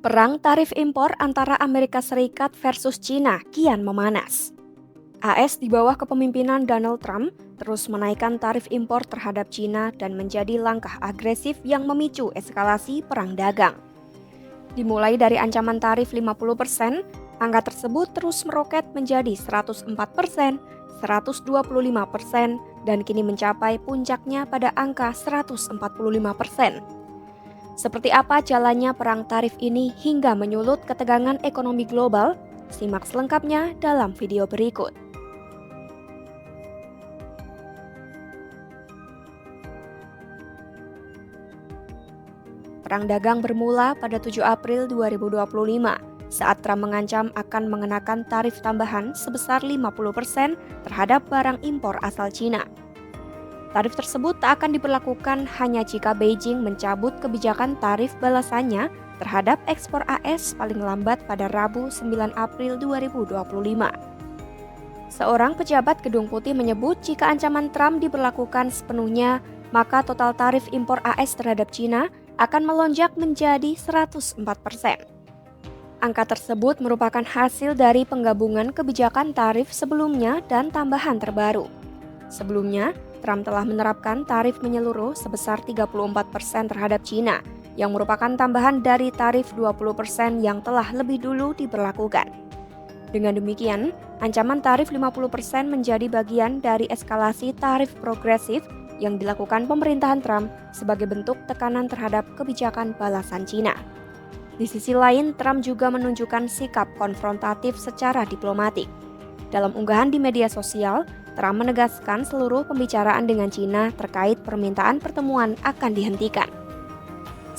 Perang tarif impor antara Amerika Serikat versus China kian memanas. AS di bawah kepemimpinan Donald Trump terus menaikkan tarif impor terhadap China dan menjadi langkah agresif yang memicu eskalasi perang dagang. Dimulai dari ancaman tarif 50%, angka tersebut terus meroket menjadi 104%, 125%, dan kini mencapai puncaknya pada angka 145%. Seperti apa jalannya perang tarif ini hingga menyulut ketegangan ekonomi global? Simak selengkapnya dalam video berikut. Perang dagang bermula pada 7 April 2025 saat Trump mengancam akan mengenakan tarif tambahan sebesar 50% terhadap barang impor asal Cina. Tarif tersebut tak akan diberlakukan hanya jika Beijing mencabut kebijakan tarif balasannya terhadap ekspor AS paling lambat pada Rabu 9 April 2025. Seorang pejabat Gedung Putih menyebut jika ancaman Trump diberlakukan sepenuhnya, maka total tarif impor AS terhadap China akan melonjak menjadi 104%. Angka tersebut merupakan hasil dari penggabungan kebijakan tarif sebelumnya dan tambahan terbaru. Sebelumnya, Trump telah menerapkan tarif menyeluruh sebesar 34% terhadap China, yang merupakan tambahan dari tarif 20% yang telah lebih dulu diberlakukan. Dengan demikian, ancaman tarif 50% menjadi bagian dari eskalasi tarif progresif yang dilakukan pemerintahan Trump sebagai bentuk tekanan terhadap kebijakan balasan China. Di sisi lain, Trump juga menunjukkan sikap konfrontatif secara diplomatik. Dalam unggahan di media sosial, Trump menegaskan seluruh pembicaraan dengan China terkait permintaan pertemuan akan dihentikan.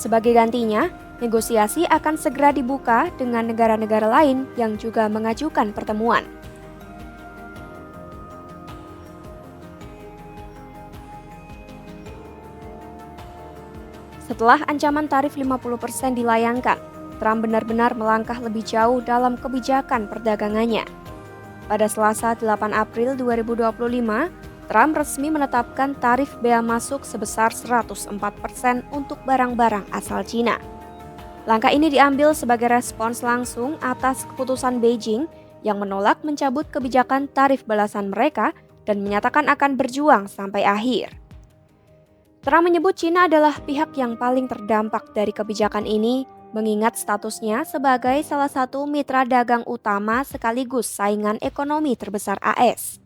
Sebagai gantinya, negosiasi akan segera dibuka dengan negara-negara lain yang juga mengajukan pertemuan. Setelah ancaman tarif 50% dilayangkan, Trump benar-benar melangkah lebih jauh dalam kebijakan perdagangannya. Pada Selasa 8 April 2025, Trump resmi menetapkan tarif bea masuk sebesar 104% untuk barang-barang asal China. Langkah ini diambil sebagai respons langsung atas keputusan Beijing yang menolak mencabut kebijakan tarif balasan mereka dan menyatakan akan berjuang sampai akhir. Trump menyebut China adalah pihak yang paling terdampak dari kebijakan ini, mengingat statusnya sebagai salah satu mitra dagang utama sekaligus saingan ekonomi terbesar AS.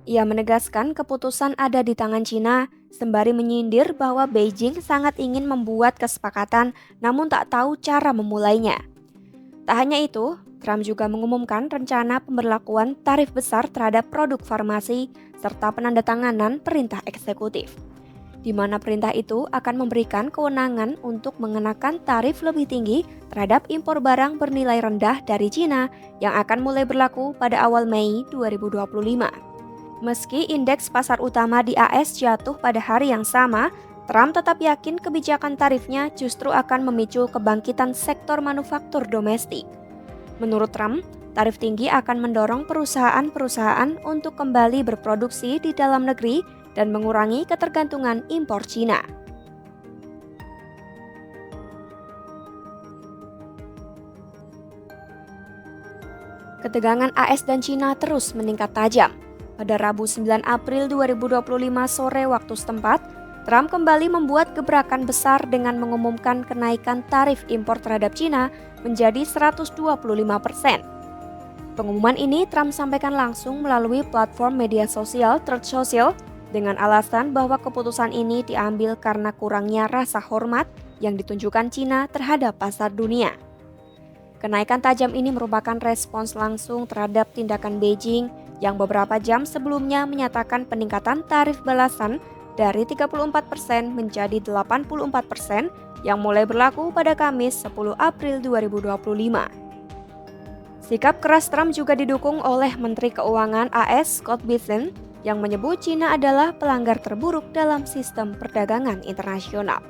Ia menegaskan keputusan ada di tangan China, sembari menyindir bahwa Beijing sangat ingin membuat kesepakatan namun tak tahu cara memulainya. Tak hanya itu, Trump juga mengumumkan rencana pemberlakuan tarif besar terhadap produk farmasi serta penandatanganan perintah eksekutif, di mana perintah itu akan memberikan kewenangan untuk mengenakan tarif lebih tinggi terhadap impor barang bernilai rendah dari China yang akan mulai berlaku pada awal Mei 2025. Meski indeks pasar utama di AS jatuh pada hari yang sama, Trump tetap yakin kebijakan tarifnya justru akan memicu kebangkitan sektor manufaktur domestik. Menurut Trump, tarif tinggi akan mendorong perusahaan-perusahaan untuk kembali berproduksi di dalam negeri dan mengurangi ketergantungan impor China. Ketegangan AS dan China terus meningkat tajam. Pada Rabu 9 April 2025 sore waktu setempat, Trump kembali membuat gebrakan besar dengan mengumumkan kenaikan tarif impor terhadap China menjadi 125%. Pengumuman ini Trump sampaikan langsung melalui platform media sosial Truth Social dengan alasan bahwa keputusan ini diambil karena kurangnya rasa hormat yang ditunjukkan China terhadap pasar dunia. Kenaikan tajam ini merupakan respons langsung terhadap tindakan Beijing yang beberapa jam sebelumnya menyatakan peningkatan tarif balasan dari 34% menjadi 84% yang mulai berlaku pada Kamis 10 April 2025. Sikap keras Trump juga didukung oleh Menteri Keuangan AS Scott Bessent yang menyebut China adalah pelanggar terburuk dalam sistem perdagangan internasional.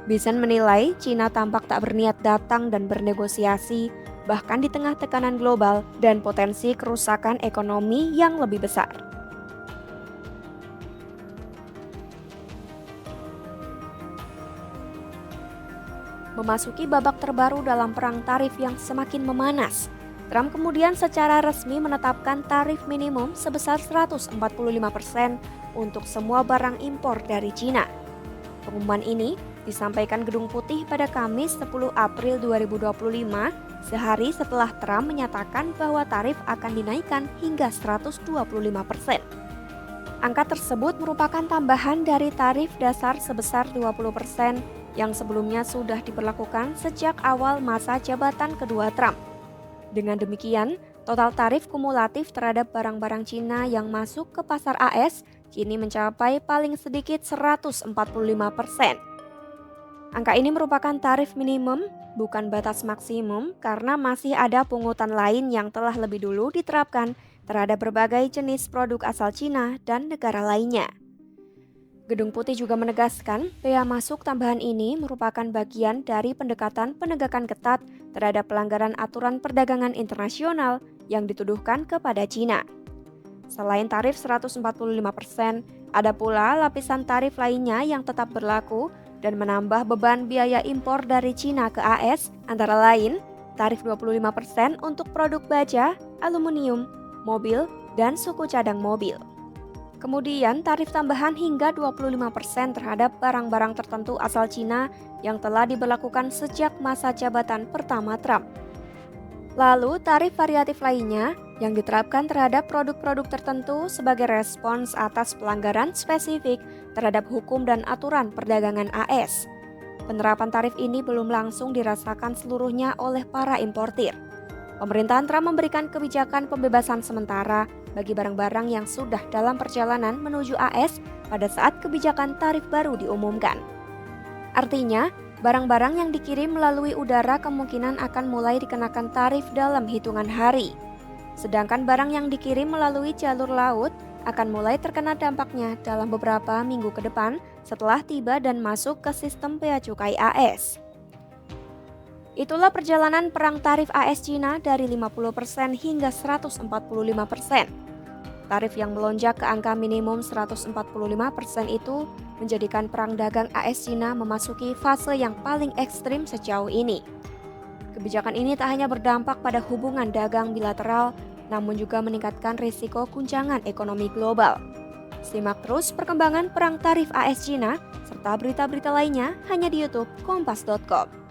Bessent menilai China tampak tak berniat datang dan bernegosiasi, bahkan di tengah tekanan global dan potensi kerusakan ekonomi yang lebih besar. memasuki babak terbaru dalam perang tarif yang semakin memanas. Trump kemudian secara resmi menetapkan tarif minimum sebesar 145% untuk semua barang impor dari Cina. Pengumuman ini disampaikan Gedung Putih pada Kamis 10 April 2025, sehari setelah Trump menyatakan bahwa tarif akan dinaikkan hingga 125%. Angka tersebut merupakan tambahan dari tarif dasar sebesar 20% yang sebelumnya sudah diberlakukan sejak awal masa jabatan kedua Trump. Dengan demikian, total tarif kumulatif terhadap barang-barang Cina yang masuk ke pasar AS kini mencapai paling sedikit 145%. Angka ini merupakan tarif minimum, bukan batas maksimum, karena masih ada pungutan lain yang telah lebih dulu diterapkan terhadap berbagai jenis produk asal Cina dan negara lainnya. Gedung Putih juga menegaskan, bea masuk tambahan ini merupakan bagian dari pendekatan penegakan ketat terhadap pelanggaran aturan perdagangan internasional yang dituduhkan kepada Cina. Selain tarif 145%, ada pula lapisan tarif lainnya yang tetap berlaku dan menambah beban biaya impor dari Cina ke AS, antara lain tarif 25% untuk produk baja, aluminium, mobil, dan suku cadang mobil. Kemudian tarif tambahan hingga 25% terhadap barang-barang tertentu asal Cina yang telah diberlakukan sejak masa jabatan pertama Trump. Lalu tarif variatif lainnya yang diterapkan terhadap produk-produk tertentu sebagai respons atas pelanggaran spesifik terhadap hukum dan aturan perdagangan AS. Penerapan tarif ini belum langsung dirasakan seluruhnya oleh para importir. Pemerintahan Trump memberikan kebijakan pembebasan sementara bagi barang-barang yang sudah dalam perjalanan menuju AS pada saat kebijakan tarif baru diumumkan. Artinya, barang-barang yang dikirim melalui udara kemungkinan akan mulai dikenakan tarif dalam hitungan hari. Sedangkan barang yang dikirim melalui jalur laut akan mulai terkena dampaknya dalam beberapa minggu ke depan setelah tiba dan masuk ke sistem bea cukai AS. Itulah perjalanan perang tarif AS Cina dari 50% hingga 145%. Tarif yang melonjak ke angka minimum 145% itu menjadikan perang dagang AS Cina memasuki fase yang paling ekstrim sejauh ini. Kebijakan ini tak hanya berdampak pada hubungan dagang bilateral, namun juga meningkatkan risiko guncangan ekonomi global. Simak terus perkembangan perang tarif AS Cina serta berita-berita lainnya hanya di YouTube Kompas.com.